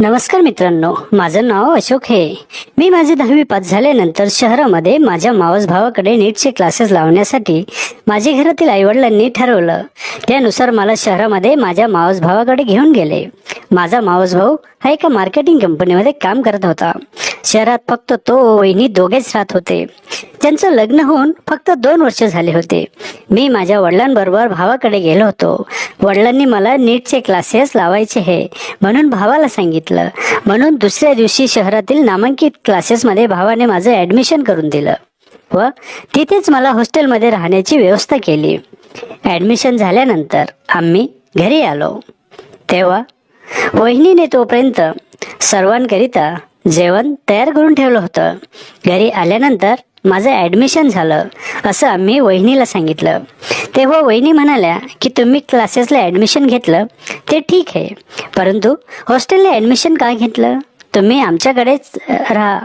नमस्कार मित्रांनो, माझं नाव अशोक आहे. मी माझे 10वी पास झाल्यानंतर शहरामध्ये माझ्या मावस भावाकडे नीटचे क्लासेस लावण्यासाठी माझे घरातील आईवडिलांनी ठरवलं. त्यानुसार मला शहरामध्ये माझ्या मावस भावाकडे घेऊन गेले. माझा मावस भाऊ हा एका मार्केटिंग कंपनीमध्ये काम करत होता. शहरात फक्त तो वहिनी दोघेच राहत होते. त्यांचं लग्न होऊन फक्त 2 वर्ष झाले होते. मी माझ्या वडिलांबरोबर भावाकडे गेलो होतो. वडिलांनी मला नीटचे क्लासेस लावायचे आहे म्हणून भावाला सांगितलं. म्हणून दुसऱ्या दिवशी शहरातील नामांकित क्लासेसमध्ये भावाने माझं ॲडमिशन करून दिलं व तिथेच मला हॉस्टेलमध्ये राहण्याची व्यवस्था केली. ॲडमिशन झाल्यानंतर आम्ही घरी आलो तेव्हा वहिनीने तोपर्यंत सर्वांकरिता जेवण तयार करून ठेवलं होतं. घरी आल्यानंतर माझं ॲडमिशन झालं असं आम्ही वहिनीला सांगितलं. तेव्हा वहिनी म्हणाल्या की तुम्ही क्लासेसला ॲडमिशन घेतलं ते ठीक आहे, परंतु हॉस्टेलला ॲडमिशन का घेतलं? तुम्ही आमच्याकडेच राहा.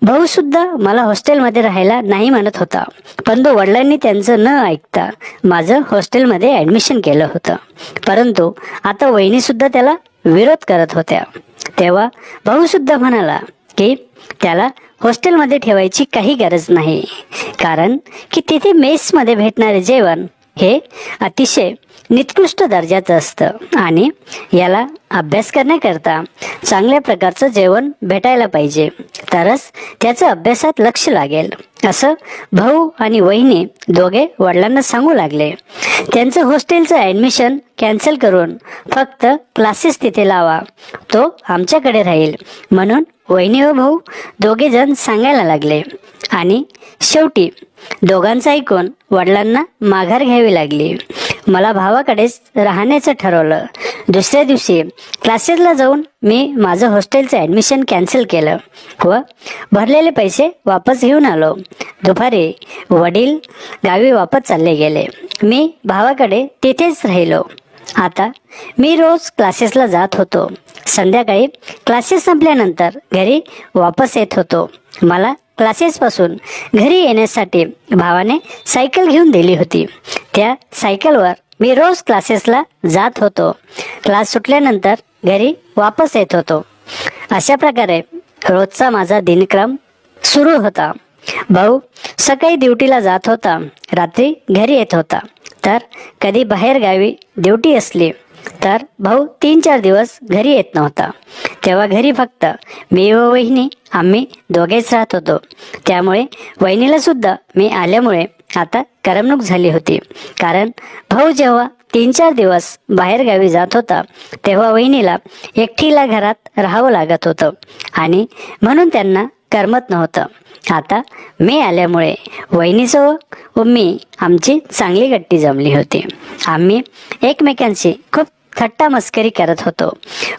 भाऊ सुद्धा मला हॉस्टेलमध्ये राहायला नाही म्हणत होता, परंतु वडिलांनी त्यांचं न ऐकता माझं हॉस्टेलमध्ये ॲडमिशन केलं होतं. परंतु आता वहिनी सुद्धा त्याला विरोध करत होत्या. तेव्हा भाऊ सुद्धा म्हणाला की त्याला हॉस्टेलमध्ये ठेवायची काही गरज नाही, कारण की तिथे मेसमध्ये भेटणारे जेवण हे अतिशय निकृष्ट दर्जाचं असतं आणि याला अभ्यास करण्याकरता चांगल्या प्रकारचं जेवण भेटायला पाहिजे, तरच त्याचं अभ्यासात लक्ष लागेल असं भाऊ आणि वहिनी दोघे वडिलांना सांगू लागले. त्यांचं हॉस्टेलचं ॲडमिशन कॅन्सल करून फक्त क्लासेस तिथे लावा, तो आमच्याकडे राहील म्हणून वहिनी व भाऊ दोघे जण सांगायला लागले. आणि शेवटी दोघांचं ऐकून वडिलांना माघार घ्यावी लागली. मला भावाकडेच राहण्याचं ठरवलं. दुसऱ्या दिवशी क्लासेसला जाऊन मी माझं हॉस्टेलचं ॲडमिशन कॅन्सल केलं व भरलेले पैसे वापस घेऊन आलो. दुपारी वडील गावी वापस चालले गेले. मी भावाकडे तिथेच राहिलो. आता मी रोज क्लासेसला जात होतो. संध्याकाळी क्लासेस संपल्यानंतर घरी वापस येत होतो. मला क्लासेसपासून घरी येण्यासाठी भावाने सायकल घेऊन दिली होती. त्या सायकलवर मी रोज क्लासेसला जात होतो. क्लास सुटल्यानंतर घरी वापस येत होतो. अशा प्रकारे रोजचा माझा दिनक्रम सुरू होता. भाऊ सकाळी ड्युटीला जात होता, रात्री घरी येत होता. तर कधी बाहेर गावी ड्युटी असली तर भाऊ 3-4 दिवस घरी येत नव्हता. तेव्हा घरी फक्त मी व वहिनी आम्ही दोघेच राहत होतो. त्यामुळे वहिनीला सुद्धा मी आल्यामुळे आता करमणूक झाली होती, कारण भाऊ जेव्हा 3-4 दिवस बाहेर गावी जात होता तेव्हा वहिनीला एकटीला घरात राहावं लागत होतं आणि म्हणून त्यांना करमत नव्हतं. आता मी आल्यामुळे वहिनीसह व मी आमची चांगली गट्टी जमली होती. आम्ही एकमेकांशी खूप थट्टा मस्करी करत होतो.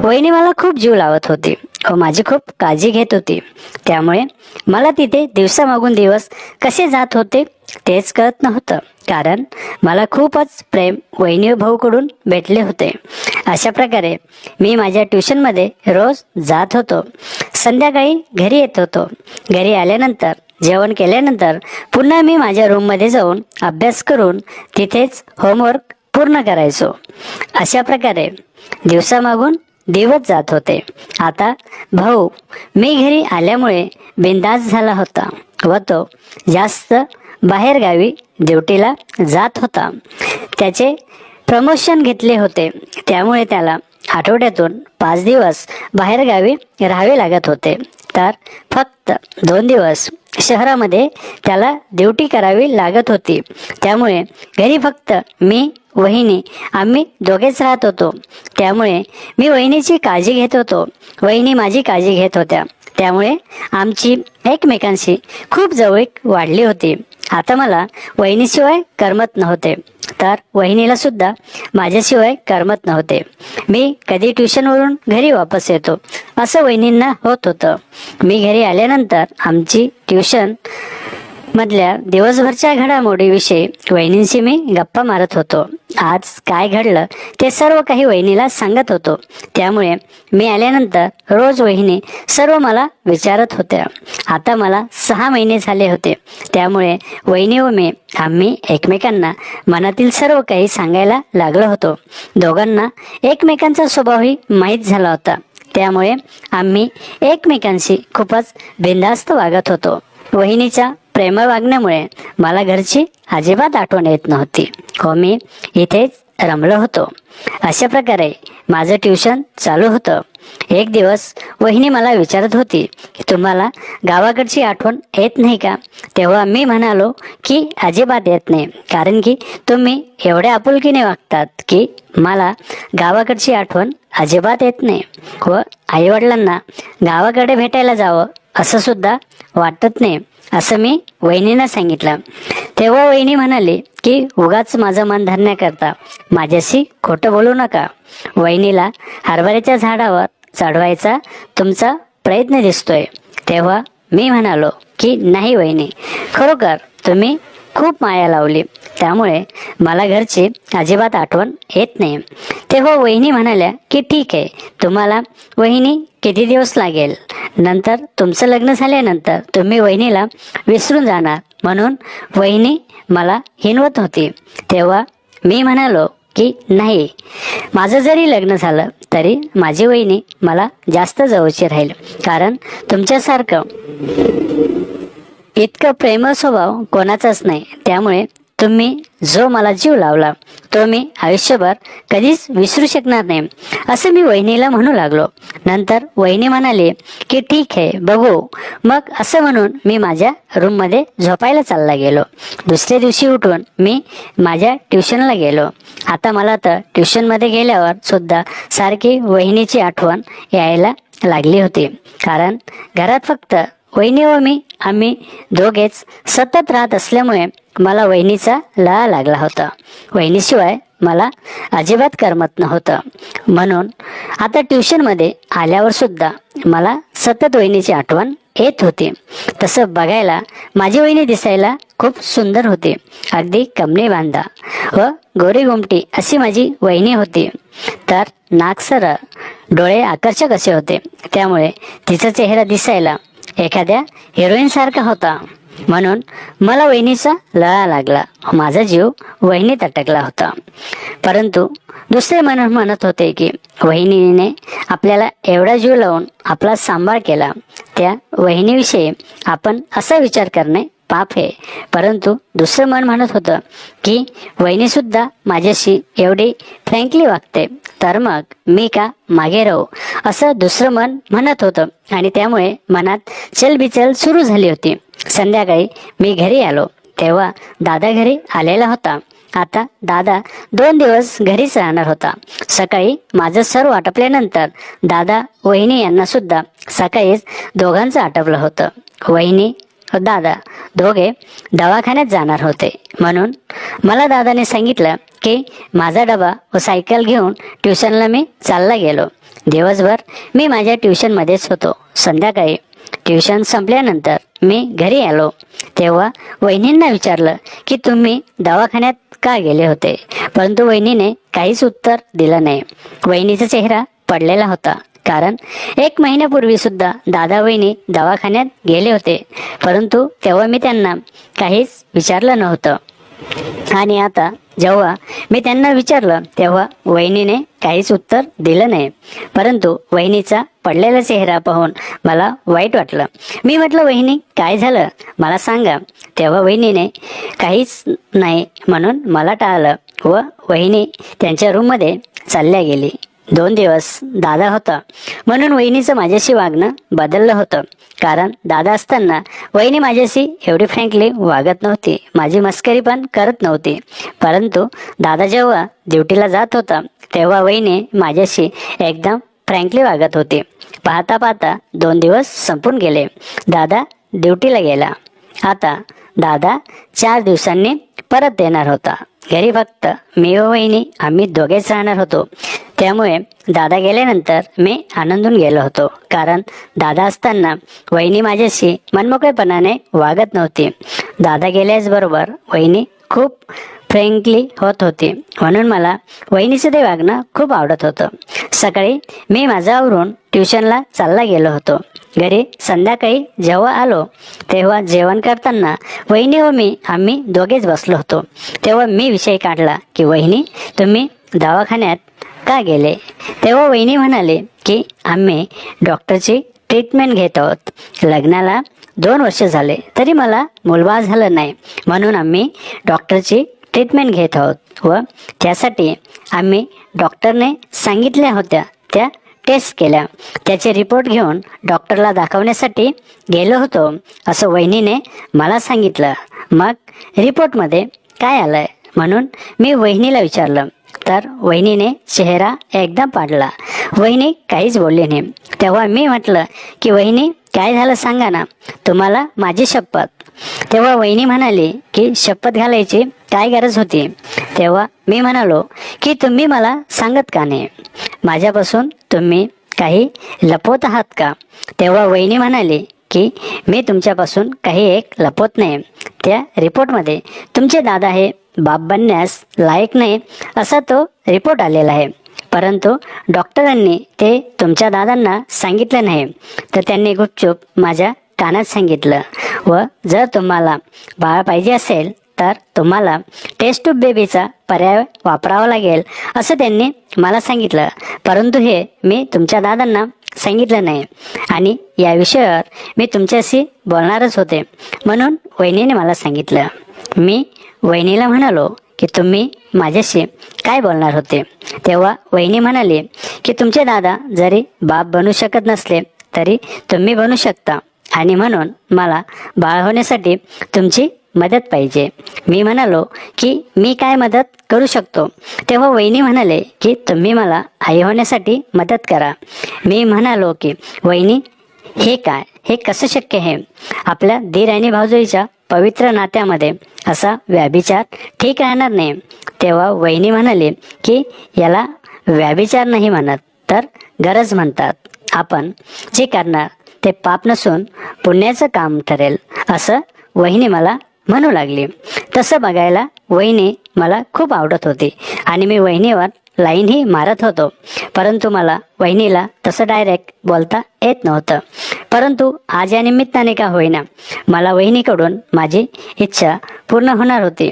वहिनी मला खूप जीव लावत होती व माझी खूप काळजी घेत होती. त्यामुळे मला तिथे दिवसामागून दिवस कसे जात होते तेच कळत नव्हतं, कारण मला खूपच प्रेम वहिनी व भाऊकडून भेटले होते. अशा प्रकारे मी माझ्या ट्युशनमध्ये रोज जात होतो. संध्याकाळी घरी येत होतो. घरी आल्यानंतर जेवण केल्यानंतर पुन्हा मी माझ्या रूममध्ये जाऊन अभ्यास करून तिथेच होमवर्क पूर्ण करायचो. अशा प्रकारे दिवसामागून दिवस जात होते. आता भाऊ मी घरी आल्यामुळे बिनधास्त झाला होता व तो जास्त बाहेर गावी ड्युटीला जात होता. त्याचे प्रमोशन घेतले होते, त्यामुळे त्याला आठवड्यातून 5 दिवस बाहेर गावी राहावे लागत होते. तर फक्त 2 दिवस शहरामध्ये त्याला ड्युटी करावी लागत होती. त्यामुळे घरी फक्त मी वहिनी आम्ही दोघेच राहत होतो. त्यामुळे मी वहिनीची काळजी घेत होतो, वहिनी माझी काळजी घेत होत्या. त्यामुळे आमची एकमेकांशी खूप जवळीक वाढली होती. आता मला वहिनीशिवाय करमत नव्हते, तर वहिनीला सुद्धा माझ्याशिवाय करमत नव्हते. मी कधी ट्युशनवरून घरी वापस येतो असं वहिनींना होत होतं. मी घरी आल्यानंतर आमची ट्युशन मधल्या दिवसभरच्या घडामोडीविषयी वहिनींशी मी गप्पा मारत होतो. आज काय घडलं ते सर्व काही वहिनीला सांगत होतो. त्यामुळे मी आल्यानंतर रोज वहिनी सर्व मला विचारत होत्या. आता मला 6 महिने झाले होते. त्यामुळे वहिनी व मी आम्ही एकमेकांना मनातील सर्व काही सांगायला लागलो होतो. दोघांना एकमेकांचा स्वभावही माहीत झाला होता. त्यामुळे आम्ही एकमेकांशी खूपच बिनधास्त वागत होतो. वहिनीच्या प्रेमळ वागण्यामुळे मला घरची अजिबात आठवण येत नव्हती व मी इथेच रमलो होतो. अशा प्रकारे माझं ट्युशन चालू होतं. एक दिवस वहिनी मला विचारत होती की तुम्हाला गावाकडची आठवण येत नाही का? तेव्हा मी म्हणालो की अजिबात येत नाही, कारण की तुम्ही एवढ्या आपुलकीने वागतात की मला गावाकडची आठवण अजिबात येत नाही व आईवडिलांना गावाकडे भेटायला जावं असं सुद्धा वाटत नाही, असं मी वहिनींना सांगितलं. तेव्हा वहिनी म्हणाली की उगाच माझं मन धरण्याकरता माझ्याशी खोटं बोलू नका. वहिनीला हरभऱ्याच्या झाडावर चढवायचा तुमचा प्रयत्न दिसतोय. तेव्हा मी म्हणालो की नाही वहिनी, खरोखर तुम्ही खूप माया लावली, त्यामुळे मला घरची अजिबात आठवण येत नाही. तेव्हा वहिनी म्हणाल्या की ठीक आहे, तुम्हाला वहिनी किती दिवस लागेल? नंतर तुमचं लग्न झाल्यानंतर तुम्ही वहिनीला विसरून जाणार, म्हणून वहिनी मला हिणवत होती. तेव्हा मी म्हणालो की नाही, माझं जरी लग्न झालं तरी माझी वहिनी मला जास्त जवळची राहील, कारण तुमच्यासारखं इतकं प्रेमळ स्वभाव कोणाचाच नाही. त्यामुळे तुम्ही जो मला जीव लावला तो मी आयुष्यभर कधीच विसरू शकणार नाही, असं मी वहिनीला म्हणू लागलो. नंतर वहिनी म्हणाली की ठीक आहे, बघू मग, असं म्हणून मी माझ्या रूममध्ये झोपायला चालला गेलो. दुसऱ्या दिवशी उठून मी माझ्या ट्युशनला गेलो. आता मला तर ट्युशनमध्ये गेल्यावर सुद्धा सारखी वहिनीची आठवण यायला लागली होती, कारण घरात फक्त वहिनी व मी आम्ही दोघेच सतत राहत असल्यामुळे मला वहिनीचा लळा लागला होता. वहिनीशिवाय मला अजिबात करमत नव्हतं. म्हणून आता ट्युशनमध्ये आल्यावर सुद्धा मला सतत वहिनीची आठवण येत होती. तसं बघायला माझी वहिनी दिसायला खूप सुंदर होती. अगदी कमनी बांधा व गोरी गोमटी अशी माझी वहिनी होती. तर नाकसर, डोळे आकर्षक असे होते, त्यामुळे तिचा चेहरा दिसायला एखाद्या हिरोईन सारखा होता. म्हणून मला वहिनीचा लळा लागला. माझा जीव वहिनीत अटकला होता. परंतु दुसरे म्हणत होते की वहिनीने आपल्याला एवढा जीव लावून आपला सांभाळ केला, त्या वहिनीविषयी आपण असा विचार करणे पाप आहे. परंतु दुसरं मन म्हणत होतं की वहिनी सुद्धा माझ्याशी एवढी फ्रँकली वागते, तर मग मी का मागे राहू, असं दुसरं मन म्हणत होतं. आणि त्यामुळे मनात चलबिचल सुरू झाली होती. संध्याकाळी मी घरी आलो तेव्हा दादा घरी आलेला होता. आता दादा 2 दिवस घरीच राहणार होता. सकाळी माझं सर्व आटपल्यानंतर दादा वहिनी यांना सुद्धा सकाळीच दोघांचं आटपलं होतं. वहिनी व दादा दोघे दवाखान्यात जाणार होते, म्हणून मला दादाने सांगितलं की माझा डबा व सायकल घेऊन ट्युशनला मी चालला गेलो. दिवसभर मी माझ्या ट्युशनमध्येच होतो. संध्याकाळी ट्युशन संपल्यानंतर मी घरी आलो तेव्हा वहिनींना विचारलं की तुम्ही दवाखान्यात का गेले होते, परंतु वहिनीने काहीच उत्तर दिलं नाही. वहिनीचा चेहरा पडलेला होता, कारण 1 महिन्यापूर्वी सुद्धा दादा वहिनी दवाखान्यात गेले होते, परंतु तेव्हा मी त्यांना काहीच विचारलं नव्हतं. आणि आता जेव्हा मी त्यांना विचारलं तेव्हा वहिनीने काहीच उत्तर दिलं नाही. परंतु वहिनीचा पडलेला चेहरा पाहून मला वाईट वाटलं. मी म्हटलं वहिनी काय झालं, मला सांगा. तेव्हा वहिनीने काहीच नाही म्हणून मला टाळलं व वहिनी त्यांच्या रूममध्ये चालल्या गेली. 2 दिवस दादा होता म्हणून वहिनीचं माझ्याशी वागणं बदललं होतं, कारण दादा असताना वहिनी माझ्याशी एवढी फ्रँकली वागत नव्हती, माझी मस्करी पण करत नव्हती. परंतु दादा जेव्हा ड्युटीला जात होता तेव्हा वहिनी माझ्याशी एकदम फ्रँकली वागत होती. पाहता पाहता 2 दिवस संपून गेले. दादा ड्युटीला गेला. आता दादा 4 दिवसांनी परत येणार होता. घरी फक्त मी व वहिनी आम्ही दोघेच राहणार होतो. त्यामुळे दादा गेल्यानंतर मी आनंदून गेलो होतो, कारण दादा असताना वहिनी माझ्याशी मनमोकळेपणाने वागत नव्हती. दादा गेल्याच बरोबर वहिनी खूप फ्रँकली होत होती, म्हणून मला वहिनीचं ते वागणं खूप आवडत होतं. सकाळी मी माझं आवरून ट्युशनला चालला गेलो होतो. घरी संध्याकाळी जेव्हा आलो तेव्हा जेवण करताना वहिनी व मी आम्ही दोघेच बसलो होतो. तेव्हा मी विषय काढला की वहिनी तुम्ही दवाखान्यात का गेले. तेव्हा वहिनी म्हणाले की आम्ही डॉक्टरची ट्रीटमेंट घेत आहोत. लग्नाला 2 वर्ष झाले तरी मला मुलबाळ झालं नाही, म्हणून आम्ही डॉक्टरची ट्रीटमेंट घेत आहोत व त्यासाठी आम्ही डॉक्टरने सांगितल्या होत्या त्या टेस्ट केल्या. त्याचे रिपोर्ट घेऊन डॉक्टरला दाखवण्यासाठी गेलो होतो असं वहिनीने मला सांगितलं. मग रिपोर्टमध्ये काय आलंय म्हणून मी वहिनीला विचारलं तर वहिनीने चेहरा एकदम पाडला. वहिनी काहीच बोलली नाही. तेव्हा मी म्हटलं की वहिनी काय झालं सांगा ना, तुम्हाला माझी शपथ. तेव्हा वहिनी म्हणाली की शपथ घालायची काय गरज होती. तेव्हा मी म्हणालो की तुम्ही मला सांगत का नाही, माझ्यापासून तुम्ही काही लपवत आहात का. तेव्हा वहिनी म्हणाली की मी तुमच्यापासून काही एक लपवत नाही. त्या रिपोर्टमध्ये तुमचे दादा हे बाप बनण्यास लायक नाही असा तो रिपोर्ट आलेला आहे, परंतु डॉक्टरांनी ते तुमच्या दादांना सांगितलं नाही, तर त्यांनी गुपचूप माझ्या कानात सांगितलं. व जर तुम्हाला बाळ पाहिजे असेल तर तुम्हाला टेस्ट ट्यूब बेबीचा पर्याय वापरावा लागेल असं त्यांनी मला सांगितलं, परंतु हे मी तुमच्या दादांना सांगितलं नाही आणि या विषयावर मी तुमच्याशी बोलणारच होते, म्हणून वहिनीने मला सांगितलं. मी वहिनीला म्हणालो की तुम्ही माझ्याशी काय बोलणार होते. तेव्हा वहिनी म्हणाली की तुमचे दादा जरी बाप बनू शकत नसले तरी तुम्ही बनू शकता आणि म्हणून मला बाळ होण्यासाठी तुमची मदत पाहिजे. मी म्हणालो की मी काय मदत करू शकतो. तेव्हा वहिनी म्हणाले की तुम्ही मला आई होण्यासाठी मदत करा. मी म्हणालो की वहिनी हे काय, हे कसं शक्य आहे. आपल्या दीर आणि भावजईच्या पवित्र नात्यामध्ये असा व्याभिचार ठीक राहणार नाही. तेव्हा वहिनी म्हणाली की याला व्याभिचार नाही म्हणत तर गरज म्हणतात. आपण जे करणार ते पाप नसून पुण्याचं काम ठरेल असं वहिनी मला म्हणू लागली. तसं बघायला वहिनी मला खूप आवडत होती आणि मी वहिनीवर लाईनही मारत होतो, परंतु मला वहिनीला तसं डायरेक्ट बोलता येत नव्हतं. परंतु आज या निमित्ताने का होईना मला वहिनीकडून माझी इच्छा पूर्ण होणार होती,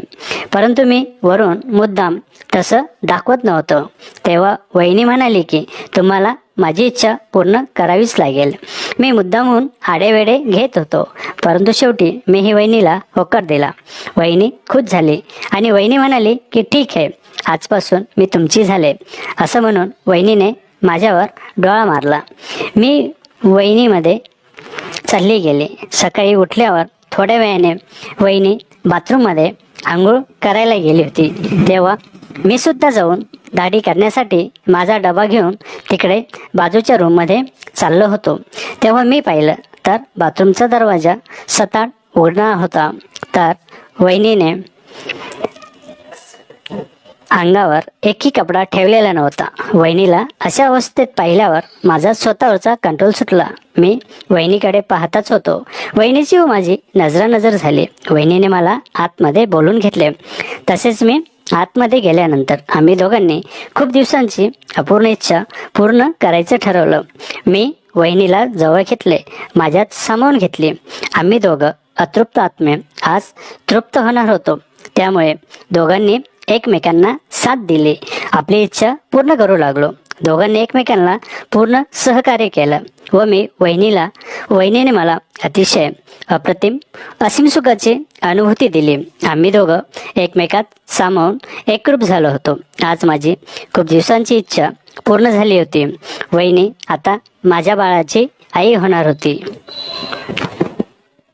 परंतु मी वरून मुद्दाम तसं दाखवत नव्हतं. तेव्हा वहिनी म्हणाली की तुम्हाला माझी इच्छा पूर्ण करावीच लागेल. मी मुद्दामहून आडेवेडे घेत होतो, परंतु शेवटी मी ही वहिनीला होकार दिला. वहिनी खुश झाली आणि वहिनी म्हणाली की ठीक आहे, आजपासून मी तुमची झाले असं म्हणून वहिनीने माझ्यावर डोळा मारला. मी वहिनीमध्ये चालली गेली. सकाळी उठल्यावर थोड्या वेळाने वहिनी बाथरूममध्ये आंघोळ करायला गेली होती. तेव्हा मी सुद्धा जाऊन दाढी करण्यासाठी माझा डबा घेऊन तिकडे बाजूच्या रूममध्ये चाललो होतो. तेव्हा मी पाहिलं तर बाथरूमचा दरवाजा सताड उघडा होता, तर वहिनीने अंगावर एकही कपडा ठेवलेला नव्हता. वहिनीला अशा अवस्थेत पाहिल्यावर माझा स्वतःवरचा कंट्रोल सुटला. मी वहिनीकडे पाहताच होतो. वहिनीची व माझी नजरानजर झाली. वहिनीने मला आतमध्ये बोलून घेतले. तसेच मी आतमध्ये गेल्यानंतर आम्ही दोघांनी खूप दिवसांची अपूर्ण इच्छा पूर्ण करायचं ठरवलं. मी वहिनीला जवळ घेतले, माझ्यात सामावून घेतली. आम्ही दोघं अतृप्त आत्मे आज तृप्त होणार होतो. त्यामुळे दोघांनी एकमेकांना साथ दिली. आपली इच्छा पूर्ण करू लागलो. दोघांनी एकमेकांना पूर्ण सहकार्य केलं व मी वहिनीने मला अतिशय अप्रतिम असीम सुखाची अनुभूती दिली. आम्ही दोघं एकमेकात सामावून एकरूप झालो होतो. आज माझी खूप दिवसांची इच्छा पूर्ण झाली होती. वहिनी आता माझ्या बाळाची आई होणार होती.